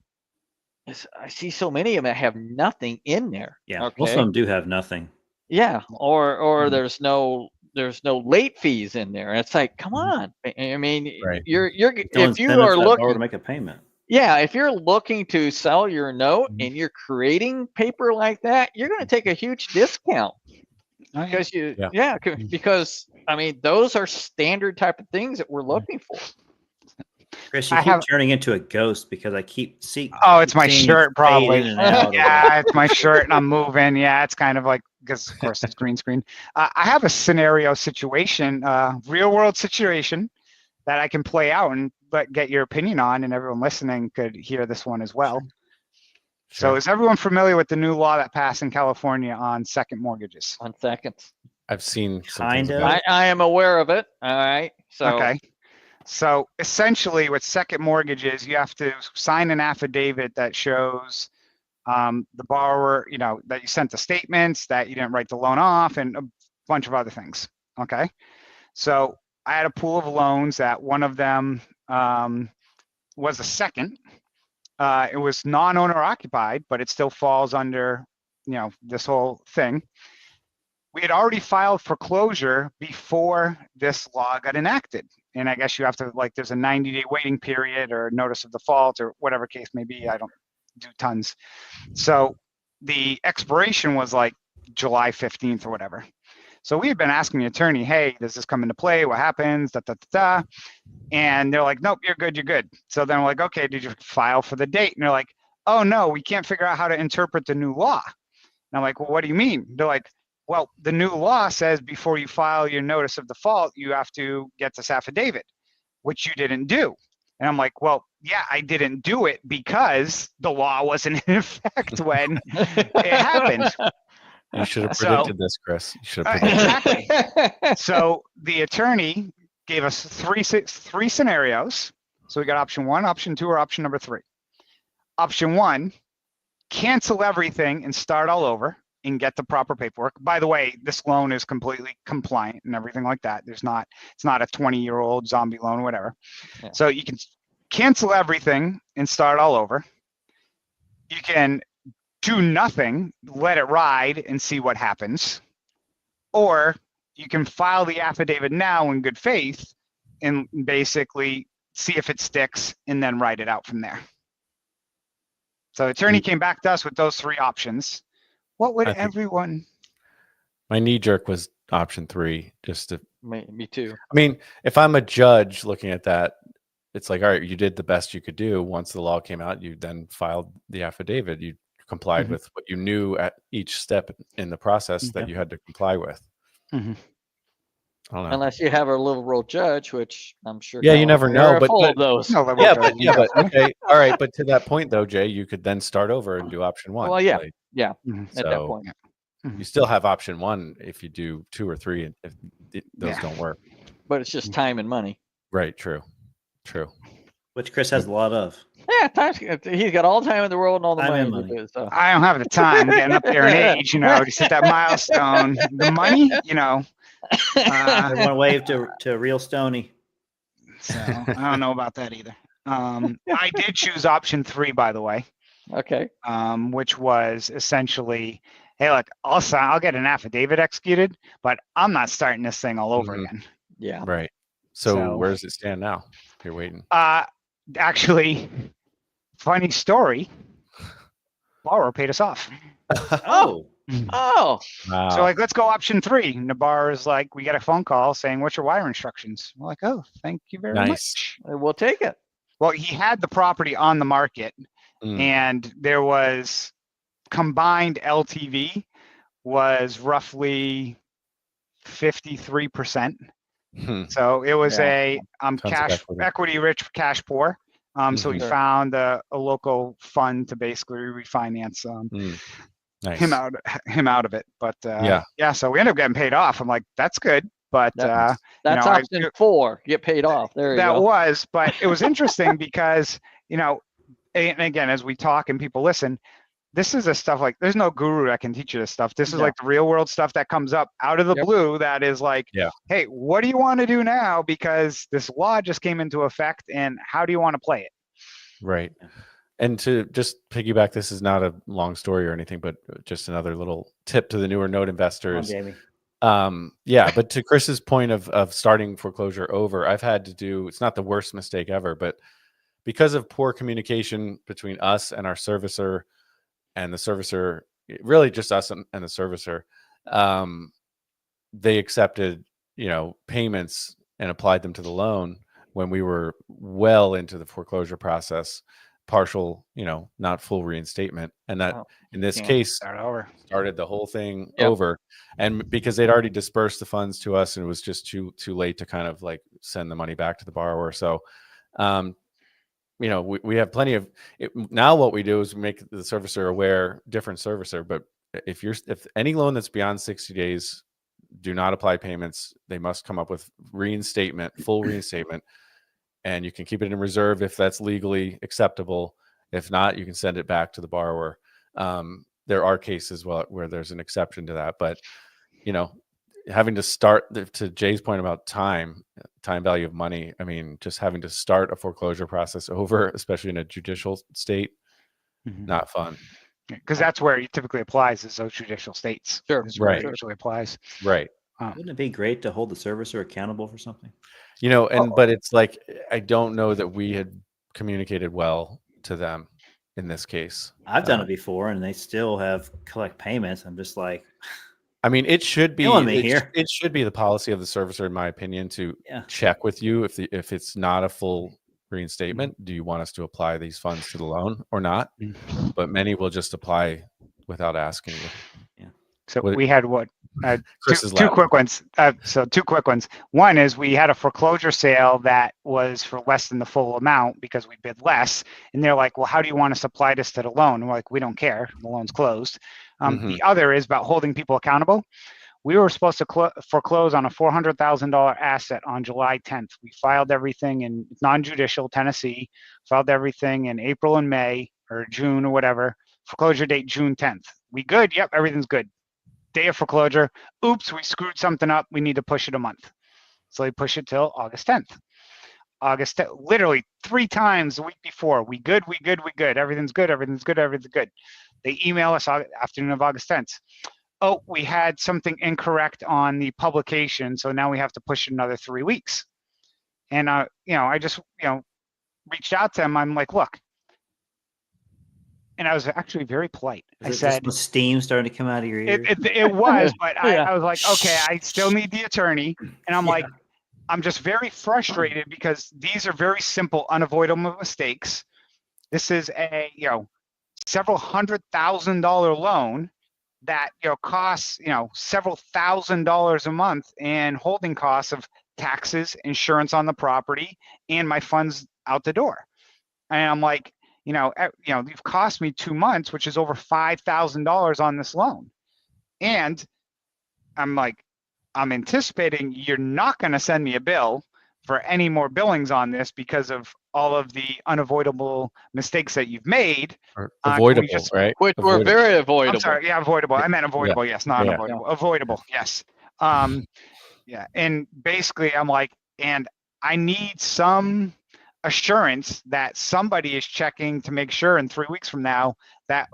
I see so many of them that have nothing in there. Yeah, okay? most of them do have nothing. Yeah, or there's no late fees in there. It's like, come on. I mean, Right. you're No if you incentive are for that borrower looking to make a payment. Yeah, if you're looking to sell your note and you're creating paper like that, you're going to take a huge discount because because I mean, those are standard type of things that we're looking for. Chris, you keep turning into a ghost because I keep seeing. Oh, it's my shirt, probably. In and out Yeah, it's my shirt, and I'm moving. Yeah, it's kind of like because, of course, it's green screen. I have a scenario situation, real world situation that I can play out and get your opinion on, and everyone listening could hear this one as well. Sure. So, is everyone familiar with the new law that passed in California on second mortgages? On seconds. I've seen some Kind things of. about it. I am aware of it. All right. So Okay. So essentially with second mortgages, you have to sign an affidavit that shows the borrower, that you sent the statements, that you didn't write the loan off, and a bunch of other things. Okay. So I had a pool of loans that one of them was a second. It was non-owner occupied, but it still falls under, this whole thing. We had already filed foreclosure before this law got enacted. and I guess you have to, like, there's a 90-day waiting period or notice of default or whatever case may be. I don't do tons. So the expiration was like July 15th or whatever. So we had been asking the attorney, hey, does this come into play? What happens? Da, da, da, da. And they're like, nope, you're good, you're good. So then we're like, okay, did you file for the date? And they're like, oh no, we can't figure out how to interpret the new law. And I'm like, well, what do you mean? They're like, well, the new law says before you file your notice of default, you have to get this affidavit, which you didn't do. And I'm like, well, yeah, I didn't do it because the law wasn't in effect when it happened. You should have So- predicted this, Chris. You should have predicted. Exactly. So the attorney gave us three scenarios. So we got option 1, option 2, or option number 3. Option 1, cancel everything and start all over and get the proper paperwork. By the way, this loan is completely compliant and everything like that. It's not a 20-year-old zombie loan or whatever. Yeah. So you can cancel everything and start all over. You can do nothing, let it ride and see what happens. Or you can file the affidavit now in good faith and basically see if it sticks and then write it out from there. So the attorney came back to us with those 3 options. What would I think- everyone? My knee jerk was option 3, just to. Me too. I mean, if I'm a judge looking at that, it's like, all right, you did the best you could do. Once the law came out, you then filed the affidavit. You complied Mhm. with what you knew at each step in the process that you had to comply with. Mhm. I don't know. Unless you have a liberal judge, which I'm sure. Yeah, you never know, California are but- full but- of those. No, Yeah, but okay, all right. But to that point, though, Jay, you could then start over and do option 1. Well, yeah. like, Mhm. At that so point. you still have option 1 if you do 2 or 3, if those Yeah. don't work. But it's just time and money. Right. True. Which Chris has a lot of. Yeah, he's got all the time in the world and all the Time money and to money. do it. So. I don't have the time getting up there in age, just hit that milestone. The money, I want to wave to real Stony. so I don't know about that either. I did choose option 3, by the way, Okay. which was essentially, hey, look, I'll get an affidavit executed, but I'm not starting this thing all over Mhm. again. Yeah. Right. So So- where does it stand now? You're waiting. Actually, funny story, borrower paid us off. Oh, Oh, Wow. So like, let's go option 3. And the borrower is like, we get a phone call saying, what's your wire instructions? We're like, oh, thank you very Nice. much. we'll take it. Well, he had the property on the market Mm. and there was combined LTV was roughly 53%. Hmm. So it was Yeah. a Tons of equity rich, cash poor. So we Mhm. found a local fund to basically refinance Mm. Nice. him out of it. But Yeah. so we ended up getting paid off. I'm like, that's good. But That's That's I- option 4. Get paid off. There you that go. was, but it was interesting because, and again, as we talk and people listen, this is the stuff like, there's no guru that can teach you this stuff. This is No. like the real world stuff that comes up out of the Yep. blue that is like, Yeah. hey, what do you want to do now? Because this law just came into effect and how do you want to play it? Right. And to just piggyback, this is not a long story or anything, but just another little tip to the newer note come on, investors. Jamie. Yeah, but to Chris's point of starting foreclosure over, I've had to do, it's not the worst mistake ever, but because of poor communication between us and our servicer and the servicer, really just us and the servicer, they accepted, payments and applied them to the loan when we were well into the foreclosure process, partial, not full reinstatement. And that Oh, in this yeah. case Start over. started the whole thing Yep. over. And because they'd already dispersed the funds to us and it was just too late to kind of like send the money back to the borrower. So we have plenty of it. Now what we do is we make the servicer aware, different servicer, but if any loan that's beyond 60 days, do not apply payments. They must come up with full reinstatement, and you can keep it in reserve if that's legally acceptable. If not, you can send it back to the borrower. There are cases where there's an exception to that, but having to start, to Jay's point about time value of money. I mean, just having to start a foreclosure process over, especially in a judicial state, not fun. Because that's where it typically applies is those judicial states. Sure. Is where Right. it usually applies. Right. Wouldn't it be great to hold the servicer accountable for something? But it's like I don't know that we had communicated well to them in this case. I've done it before, and they still have collect payments. I'm just like, I mean, it should be killing me here. it should be the policy of the servicer, in my opinion, to Yeah. check with you if it's not a full reinstatement. Do you want us to apply these funds to the loan or not? But many will just apply without asking you. So What- we had Chris is two laughing. quick ones. So two quick ones. One is we had a foreclosure sale that was for less than the full amount because we bid less. And they're like, well, how do you want us to apply this to the loan? We're like, we don't care. The loan's closed. The other is about holding people accountable. We were supposed to foreclose on a $400,000 asset on July 10th. We filed everything in non-judicial Tennessee, filed everything in April and May or June or whatever. Foreclosure date June 10th. We good? Yep, everything's good. Day of foreclosure. Oops, we screwed something up. We need to push it a month. So they push it till August 10th. Literally 3 times the week before. We good, we good, we good. Everything's good, everything's good, everything's good. They email us afternoon of August 10th. Oh, we had something incorrect on the publication, so now we have to push it another 3 weeks. And I just reached out to them. I'm like, look, and I was actually very polite. I said, the steam starting to come out of your ears. it was, but Yeah. I was like, okay, I still need the attorney, and I'm like, I'm just very frustrated because these are very simple, unavoidable mistakes. This is a several $100,000 loan that costs several $1,000s a month in holding costs of taxes, insurance on the property, and my funds out the door. And I'm like, you've cost me 2 months, which is over $5,000 on this loan. And I'm like, I'm anticipating you're not going to send me a bill for any more billings on this because of all of the unavoidable mistakes that you've made. Or avoidable, right? Which were Avoidable. very avoidable. I'm sorry, avoidable. I meant avoidable. Yes, not Yeah. unavoidable. Avoidable. Yes. And basically, I'm like, and I need some assurance that somebody is checking to make sure in 3 weeks from now that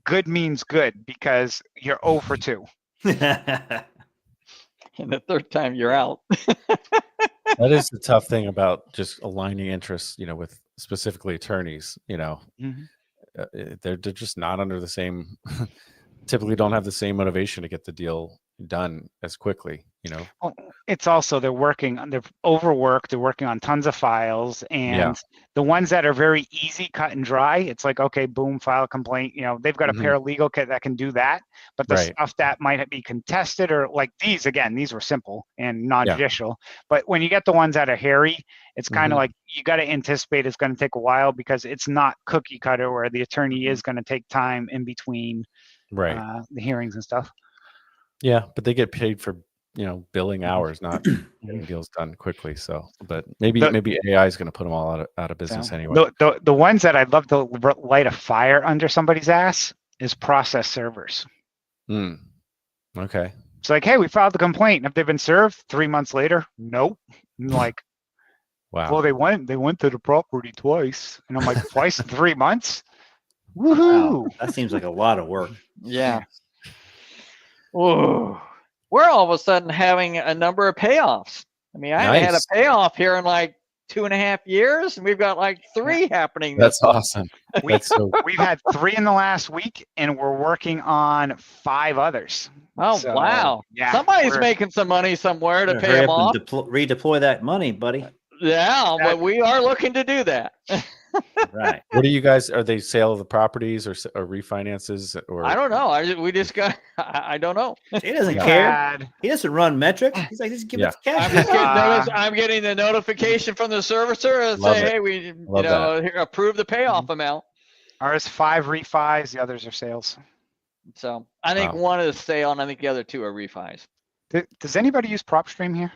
good means good, because you're 0 for 2. And the third time you're out. That is the tough thing about just aligning interests, with specifically attorneys. They're just not under the same. Typically, don't have the same motivation to get the deal done as quickly. Well, it's also they're overworked. They're working on tons of files, and the ones that are very easy, cut and dry, it's like, okay, boom, file a complaint. They've got a paralegal kit that can do that. But the stuff that might be contested, or like these were simple and non-judicial. But when you get the ones that are hairy, it's kind of like you got to anticipate it's going to take a while, because it's not cookie cutter where the attorney is going to take time in between the hearings and stuff. Yeah, but they get paid for billing hours, not getting deals done quickly. So, but maybe AI is going to put them all out of business anyway. The ones that I'd love to light a fire under somebody's ass is process servers. Okay. It's like, hey, we filed the complaint. Have they been served? 3 months later, nope. I'm like, Wow. well, they went to the property twice, and I'm like, twice in 3 months. Woohoo! Wow, that seems like a lot of work. Yeah. Whoa. We're all of a sudden having a number of payoffs. I mean, I haven't had a payoff here in like 2.5 years, and we've got like 3 happening. That's awesome. We've had 3 in the last week, and we're working on 5 others. Oh, So, wow. yeah, Somebody's making some money somewhere to pay Hurry them up off. and redeploy that money, buddy. Yeah, but we are looking to do that. Right. What are you guys? Are they sale of the properties or refinances? Or I don't know. We just got. I don't know. He doesn't care. He doesn't run metrics. He's like, just give us I'm cash. just getting I'm getting the notification from the servicer and say, hey, we here, approve the payoff amount. Ours 5 refis, the others are sales. So I think one is sale, and I think the other 2 are refis. Does anybody use PropStream here?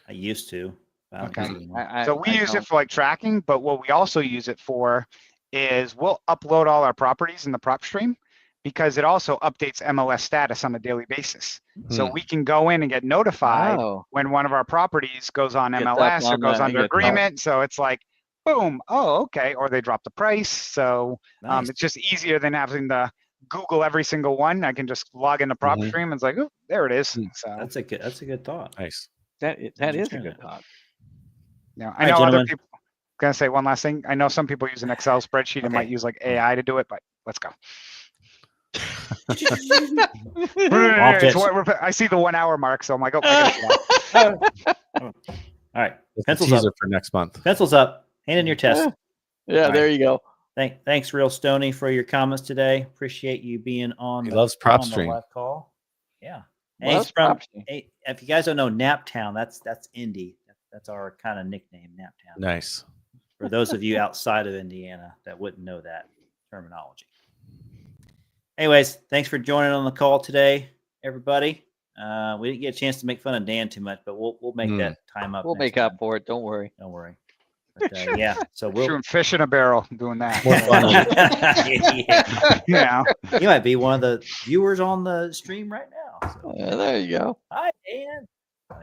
I used to. Okay. I So we use it for like tracking, but what we also use it for is we'll upload all our properties in the PropStream, because it also updates MLS status on a daily basis. So we can go in and get notified when one of our properties goes on MLS or goes under agreement. So it's like, boom, oh, okay. Or they drop the price. So it's just easier than having the Google every single one. I can just log into Mhm. PropStream and it's like, oh, there it is. Mm. So That's a good thought. Nice. That is a Interesting. good thought. I right, know other gentlemen. people. Gonna say one last thing. I know some people use an Excel spreadsheet and might Okay. use like AI to do it, but let's go. Off It's this. I see the 1 hour mark, so I'm like, oh, I gotta get off. All right. That's a Pencils up. teaser for next month. Pencils up. Hand in your test. Yeah, All there right. you go. Thanks, Real Stony, for your comments today. Appreciate you being on He the, loves on the PropStream. live call. Yeah. And Well, he's that's from, PropStream. hey, if you guys don't know Naptown, that's Indy. That's our kind of nickname, Naptown. Nice. For those of you outside of Indiana that wouldn't know that terminology. Anyways, thanks for joining on the call today, everybody. We didn't get a chance to make fun of Dan too much, but we'll make that time up. We'll next make up time. for it. Don't worry. Don't worry. But, yeah, so we'll. Shooting fish in a barrel, doing that. More fun. Yeah. Yeah. You might be one of the viewers on the stream right now. So. There you go. Hi, Dan. All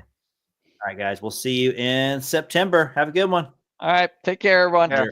right, guys. We'll see you in September. Have a good one. All right. Take care, everyone. Yeah.